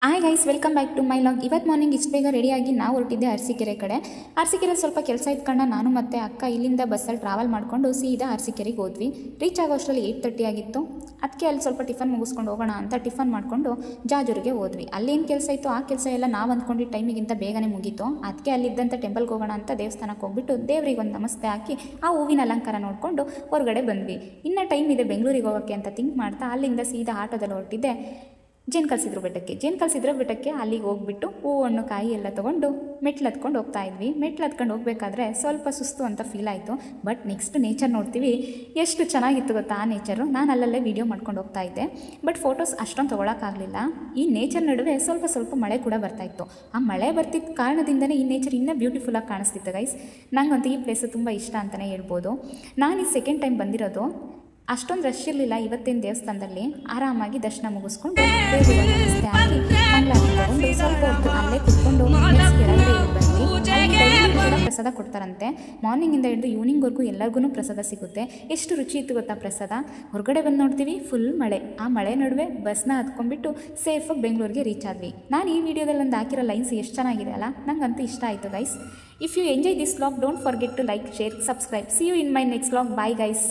Hi guys, welcome back to my vlog. ಇವತ್ತು morning ಇಷ್ಟು ಬೇಗ ರೆಡಿಯಾಗಿ ನಾವು ಹೊರಟಿದ್ದೆ ಅರಸೀಕೆರೆ ಕಡೆ. ಅರಸೀಕೆರೆಯಲ್ಲಿ ಸ್ವಲ್ಪ ಕೆಲಸ ಇದ್ಕೊಂಡು ನಾನು ಮತ್ತು ಅಕ್ಕ ಇಲ್ಲಿಂದ ಬಸ್ಸಲ್ಲಿ ಟ್ರಾವೆಲ್ ಮಾಡಿಕೊಂಡು ಸೀದಾ ಅರಸೀಕೆರೆಗೆ ಹೋದ್ವಿ. ರೀಚ್ ಆಗೋ ಅಷ್ಟರಲ್ಲಿ 8:30 ಆಗಿತ್ತು. ಅದಕ್ಕೆ ಅಲ್ಲಿ ಸ್ವಲ್ಪ ಟಿಫನ್ ಮುಗಿಸ್ಕೊಂಡು ಹೋಗೋಣ ಅಂತ ಟಿಫನ್ ಮಾಡಿಕೊಂಡು ಜಾಜೂರಿಗೆ ಹೋದ್ವಿ. ಅಲ್ಲೇನು ಕೆಲಸ ಇತ್ತು ಆ ಕೆಲಸ ಎಲ್ಲ ನಾವು ಅಂದ್ಕೊಂಡಿದ್ದ ಟೈಮಿಗಿಂತ ಬೇಗನೆ ಮುಗೀತು. ಅದಕ್ಕೆ ಅಲ್ಲಿದ್ದಂಥ ಟೆಂಪಲ್ಗೆ ಹೋಗೋಣ ಅಂತ ದೇವಸ್ಥಾನಕ್ಕೆ ಹೋಗ್ಬಿಟ್ಟು ದೇವರಿಗೆ ಒಂದು ನಮಸ್ತೆ ಹಾಕಿ ಆ ಹೂವಿನ ಅಲಂಕಾರ ನೋಡಿಕೊಂಡು ಹೊರಗಡೆ ಬಂದ್ವಿ. ಇನ್ನೂ ಟೈಮ್ ಇದೆ ಬೆಂಗಳೂರಿಗೆ ಹೋಗೋಕ್ಕೆ ಅಂತ ಥಿಂಕ್ ಮಾಡ್ತಾ ಅಲ್ಲಿಂದ ಸೀದಾ ಆಟೋದಲ್ಲಿ ಹೊರಟಿದ್ದೆ ಜೇನುಕಲ್ಸಿದ್ರು ಬೆಟ್ಟಕ್ಕೆ. ಅಲ್ಲಿಗೆ ಹೋಗ್ಬಿಟ್ಟು ಹೂವು ಹಣ್ಣು ಕಾಯಿ ಎಲ್ಲ ತೊಗೊಂಡು ಮೆಟ್ಲು ಹತ್ಕೊಂಡು ಹೋಗ್ತಾ ಇದ್ವಿ. ಮೆಟ್ಲು ಹತ್ಕೊಂಡು ಹೋಗ್ಬೇಕಾದ್ರೆ ಸ್ವಲ್ಪ ಸುಸ್ತು ಅಂತ ಫೀಲ್ ಆಯಿತು. ಬಟ್ ನೆಕ್ಸ್ಟ್ ನೇಚರ್ ನೋಡ್ತೀವಿ, ಎಷ್ಟು ಚೆನ್ನಾಗಿತ್ತು ಗೊತ್ತಾ ಆ ನೇಚರು. ನಾನು ಅಲ್ಲಲ್ಲೇ ವೀಡಿಯೋ ಮಾಡ್ಕೊಂಡು ಹೋಗ್ತಾ ಇದ್ದೆ. ಬಟ್ ಫೋಟೋಸ್ ಅಷ್ಟೊಂದು ತೊಗೊಳಕ್ಕಾಗಲಿಲ್ಲ. ಈ ನೇಚರ್ ನಡುವೆ ಸ್ವಲ್ಪ ಮಳೆ ಕೂಡ ಬರ್ತಾಯಿತ್ತು. ಆ ಮಳೆ ಬರ್ತಿದ್ದ ಕಾರಣದಿಂದನೇ ಈ ನೇಚರ್ ಇನ್ನೂ ಬ್ಯೂಟಿಫುಲ್ಲಾಗಿ ಕಾಣಿಸ್ತಿತ್ತು ಗೈಸ್. ನಂಗಂತೂ ಈ ಪ್ಲೇಸು ತುಂಬ ಇಷ್ಟ ಅಂತಲೇ ಹೇಳ್ಬೋದು. ನಾನು ಈ ಸೆಕೆಂಡ್ ಟೈಮ್ ಬಂದಿರೋದು. ಅಷ್ಟೊಂದು ರಶ್ ಇರಲಿಲ್ಲ ಇವತ್ತಿನ ದೇವಸ್ಥಾನದಲ್ಲಿ. ಆರಾಮಾಗಿ ದರ್ಶನ ಮುಗಿಸ್ಕೊಂಡು ದೇವರಿಗೆ ನಮಸ್ತೆ ಹಾಕಿ ಮಂಗಳಾರತಿ ತಗೊಂಡು ಸ್ವಲ್ಪ ಹೊತ್ತು ಅಲ್ಲೇ ಕುತ್ಕೊಂಡು ಕೆಳಗಡೆ ಬಂದ್ವಿ. ಕೂಡ ಪ್ರಸಾದ ಕೊಡ್ತಾರಂತೆ. ಮಾರ್ನಿಂಗಿಂದ ಹಿಡಿದು ಈವ್ನಿಂಗ್ವರೆಗೂ ಎಲ್ಲರಿಗೂ ಪ್ರಸಾದ ಸಿಗುತ್ತೆ. ಎಷ್ಟು ರುಚಿ ಇತ್ತು ಗೊತ್ತಾ ಪ್ರಸಾದ. ಹೊರಗಡೆ ಬಂದು ನೋಡ್ತೀವಿ, ಫುಲ್ ಮಳೆ. ಆ ಮಳೆ ನಡುವೆ ಬಸ್ನ ಹತ್ಕೊಂಡ್ಬಿಟ್ಟು ಸೇಫಾಗಿ ಬೆಂಗಳೂರಿಗೆ ರೀಚ್ ಆದ್ವಿ. ನಾನು ಈ ವಿಡಿಯೋದಲ್ಲಿ ಒಂದು ಹಾಕಿರೋ ಲೈನ್ಸ್ ಎಷ್ಟು ಚೆನ್ನಾಗಿದೆ ಅಲ್ಲ, ನಂಗಂತೂ ಇಷ್ಟ ಆಯಿತು guys. If you enjoy this vlog, don't forget to like, share, subscribe. See you in my next vlog. Bye guys.